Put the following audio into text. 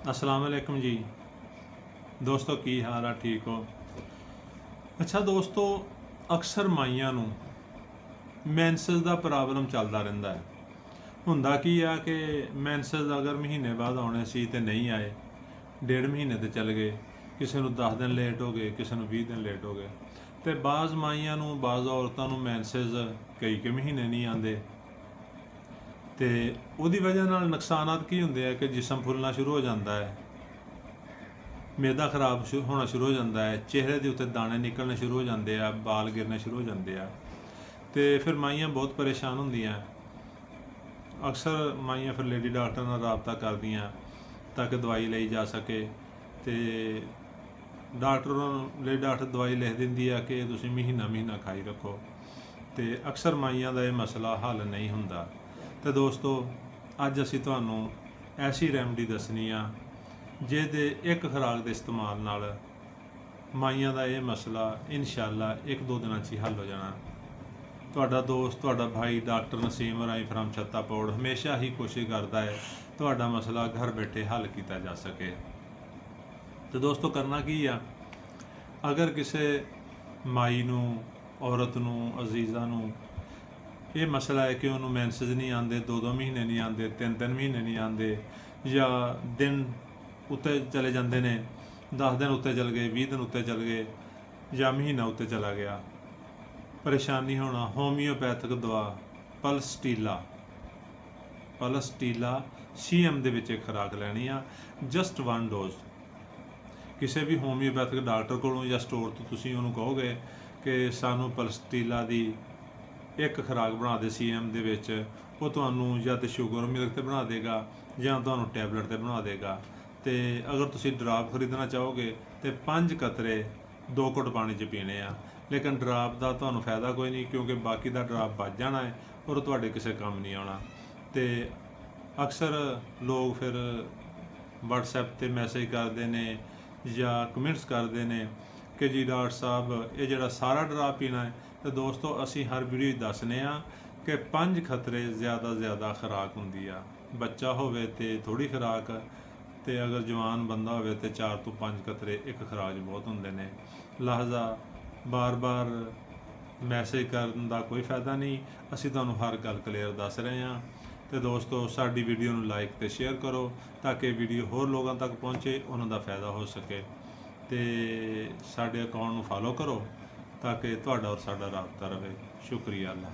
अस्सलाम वालेकुम जी दोस्तों, की हाल है? ठीक हो? अच्छा दोस्तों, अक्सर माइयां नूं ਮੈਂਸਸ ਦਾ ਪ੍ਰੋਬਲਮ ਚੱਲਦਾ ਰਹਿੰਦਾ ਹੈ। ਹੁੰਦਾ ਕੀ ਆ ਕਿ ਮੈਂਸਸ ਅਗਰ ਮਹੀਨੇ ਬਾਅਦ ਆਉਣੇ ਸੀ ਤੇ ਨਹੀਂ ਆਏ, ਡੇਢ ਮਹੀਨੇ ਤੇ ਚੱਲ ਗਏ, ਕਿਸੇ ਨੂੰ 10 ਦਿਨ ਲੇਟ ਹੋ ਗਏ, ਕਿਸੇ ਨੂੰ 20 ਦਿਨ ਲੇਟ ਹੋ ਗਏ। ਤੇ ਬਾਜ਼ ਮਾਈਆਂ ਨੂੰ, ਬਾਜ਼ ਔਰਤਾਂ ਨੂੰ ਮੈਂਸਸ ਕਈ ਕੁ ਮਹੀਨੇ ਨਹੀਂ ਆਉਂਦੇ ਤੇ ਉਹਦੀ ਵਜ੍ਹਾ ਨਾਲ ਨੁਕਸਾਨਾਤ ਕੀ ਹੁੰਦੇ ਆ ਕਿ ਜਿਸਮ ਫੁੱਲਣਾ ਸ਼ੁਰੂ ਹੋ ਜਾਂਦਾ ਹੈ, ਮੈਦਾ ਖਰਾਬ ਹੋਣਾ ਸ਼ੁਰੂ ਹੋ ਜਾਂਦਾ ਹੈ, ਚਿਹਰੇ ਦੇ ਉੱਤੇ ਦਾਣੇ ਨਿਕਲਣੇ ਸ਼ੁਰੂ ਹੋ ਜਾਂਦੇ ਆ, ਬਾਲ ਗਿਰਨੇ ਸ਼ੁਰੂ ਹੋ ਜਾਂਦੇ ਆ ਤੇ ਫਿਰ ਮਾਈਆਂ ਬਹੁਤ ਪਰੇਸ਼ਾਨ ਹੁੰਦੀਆਂ। ਅਕਸਰ ਮਾਈਆਂ ਫਿਰ ਲੇਡੀ ਡਾਕਟਰ ਨਾਲ ਰਾਬਤਾ ਕਰਦੀਆਂ ਤਾਂ ਕਿ ਦਵਾਈ ਲਈ ਜਾ ਸਕੇ ਤੇ ਡਾਕਟਰ ਨੂੰ ਲੇਡੀ ਡਾਕਟਰ ਦਵਾਈ ਲਿਖ ਦਿੰਦੀ ਆ ਕਿ ਤੁਸੀਂ ਮਹੀਨਾ ਖਾਈ ਰੱਖੋ ਤੇ ਅਕਸਰ ਮਾਈਆਂ ਦਾ ਇਹ ਮਸਲਾ ਹੱਲ ਨਹੀਂ ਹੁੰਦਾ। ਤੇ ਦੋਸਤੋ, ਅੱਜ ਅਸੀਂ ਤੁਹਾਨੂੰ ਐਸੀ ਰੈਮਡੀ ਦੱਸਣੀ ਆ ਜਿਹਦੇ ਇੱਕ ਖੁਰਾਕ ਦੇ ਇਸਤੇਮਾਲ ਨਾਲ ਮਾਈਆਂ ਦਾ ਇਹ ਮਸਲਾ ਇਨਸ਼ਾਅੱਲਾ 1-2 ਦਿਨਾਂ 'ਚ ਹੀ ਹੱਲ ਹੋ ਜਾਣਾ। ਤੁਹਾਡਾ ਦੋਸਤ, ਤੁਹਾਡਾ ਭਾਈ ਡਾਕਟਰ ਨਸੀਮ ਰਾਈ ਫਰਮ ਛੱਤਾਪੋੜ ਹਮੇਸ਼ਾ ਹੀ ਕੋਸ਼ਿਸ਼ ਕਰਦਾ ਹੈ ਤੁਹਾਡਾ ਮਸਲਾ ਘਰ ਬੈਠੇ ਹੱਲ ਕੀਤਾ ਜਾ ਸਕੇ। ਤੇ ਦੋਸਤੋ, ਕਰਨਾ ਕੀ ਆ, ਅਗਰ ਕਿਸੇ ਮਾਈ ਨੂੰ, ਔਰਤ ਨੂੰ, ਅਜ਼ੀਜ਼ਾ ਨੂੰ ਇਹ ਮਸਲਾ ਹੈ ਕਿ ਉਹਨੂੰ ਮੈਂਸਸ ਨਹੀਂ ਆਉਂਦੇ, 2-2 ਮਹੀਨੇ ਨਹੀਂ ਆਉਂਦੇ, 3-3 ਮਹੀਨੇ ਨਹੀਂ ਆਉਂਦੇ, ਜਾਂ ਦਿਨ ਉੱਤੇ ਚਲੇ ਜਾਂਦੇ ਨੇ, 10 ਦਿਨ ਉੱਤੇ ਚਲ ਗਏ, 20 ਦਿਨ ਉੱਤੇ ਚਲ ਗਏ, ਜਾਂ ਮਹੀਨਾ ਉੱਤੇ ਚਲਾ ਗਿਆ, ਪਰੇਸ਼ਾਨ ਨਹੀਂ ਹੋਣਾ। ਹੋਮਿਓਪੈਥਿਕ ਦਵਾ ਪਲਸਟੀਲਾ CM ਦੇ ਵਿੱਚ ਇੱਕ ਖੁਰਾਕ ਲੈਣੀ ਆ, ਜਸਟ 1 ਡੋਜ਼। ਕਿਸੇ ਵੀ ਹੋਮਿਓਪੈਥਿਕ ਡਾਕਟਰ ਕੋਲੋਂ ਜਾਂ ਸਟੋਰ ਤੋਂ ਤੁਸੀਂ ਉਹਨੂੰ ਕਹੋਗੇ ਕਿ ਸਾਨੂੰ ਪਲਸਟੀਲਾ ਦੀ ਇੱਕ ਖੁਰਾਕ ਬਣਾ ਦੇ CM ਦੇ ਵਿੱਚ, ਉਹ ਤੁਹਾਨੂੰ ਜਾਂ ਤਾਂ ਸ਼ੂਗਰ ਮਿਲਕ 'ਤੇ ਬਣਾ ਦੇਗਾ ਜਾਂ ਤੁਹਾਨੂੰ ਟੈਬਲੇਟ 'ਤੇ ਬਣਾ ਦੇਗਾ। ਤੇ ਅਗਰ ਤੁਸੀਂ ਡਰਾਪ ਖਰੀਦਣਾ ਚਾਹੋਗੇ ਤੇ 5 ਕਤਰੇ 2 ਘੁੱਟ ਪਾਣੀ 'ਚ ਪੀਣੇ ਆ, ਲੇਕਿਨ ਡਰਾਪ ਦਾ ਤੁਹਾਨੂੰ ਫਾਇਦਾ ਕੋਈ ਨਹੀਂ ਕਿਉਂਕਿ ਬਾਕੀ ਦਾ ਡਰਾਪ ਬਚ ਜਾਣਾ ਹੈ ਔਰ ਤੁਹਾਡੇ ਕਿਸੇ ਕੰਮ ਨਹੀਂ ਆਉਣਾ। ਤੇ ਅਕਸਰ ਲੋਕ ਫਿਰ WhatsApp 'ਤੇ ਮੈਸੇਜ ਕਰਦੇ ਨੇ ਜਾਂ ਕਮੈਂਟਸ ਕਰਦੇ ਨੇ ਕਿ ਜੀ ਡਾਕਟਰ ਸਾਹਿਬ ਇਹ ਜਿਹੜਾ ਸਾਰਾ ਡਰਾਪ ਪੀਣਾ ਹੈ। ਤੇ ਦੋਸਤੋ, ਅਸੀਂ ਹਰ ਵੀਡੀਓ 'ਚ ਦੱਸਦੇ ਹਾਂ ਕਿ 5 ਖਤਰੇ ਜ਼ਿਆਦਾ ਖੁਰਾਕ ਹੁੰਦੀ ਆ। ਬੱਚਾ ਹੋਵੇ ਤੇ ਥੋੜ੍ਹੀ ਖੁਰਾਕ, ਤੇ ਅਗਰ ਜਵਾਨ ਬੰਦਾ ਹੋਵੇ ਤੇ 4 ਤੋਂ 5 ਕਤਰੇ ਇੱਕ ਖੁਰਾਕ ਬਹੁਤ ਹੁੰਦੇ ਨੇ। ਲਿਹਾਜ਼ਾ ਬਾਰ-ਬਾਰ ਮੈਸੇਜ ਕਰਨ ਦਾ ਕੋਈ ਫਾਇਦਾ ਨਹੀਂ, ਅਸੀਂ ਤੁਹਾਨੂੰ ਹਰ ਗੱਲ ਕਲੀਅਰ ਦੱਸ ਰਹੇ ਹਾਂ। ਤੇ ਦੋਸਤੋ, ਸਾਡੀ ਵੀਡੀਓ ਨੂੰ ਲਾਈਕ ਤੇ ਸ਼ੇਅਰ ਕਰੋ ਤਾਂ ਕਿ ਵੀਡੀਓ ਹੋਰ ਲੋਕਾਂ ਤੱਕ ਪਹੁੰਚੇ, ਉਹਨਾਂ ਦਾ ਫਾਇਦਾ ਹੋ ਸਕੇ। ਤੇ ਸਾਡੇ ਅਕਾਊਂਟ ਨੂੰ ਫਾਲੋ ਕਰੋ ਤਾਂ ਕਿ ਤੁਹਾਡਾ ਔਰ ਸਾਡਾ ਰਾਬਤਾ ਰਹੇ। ਸ਼ੁਕਰੀਆ। ਅੱਲਾਹ।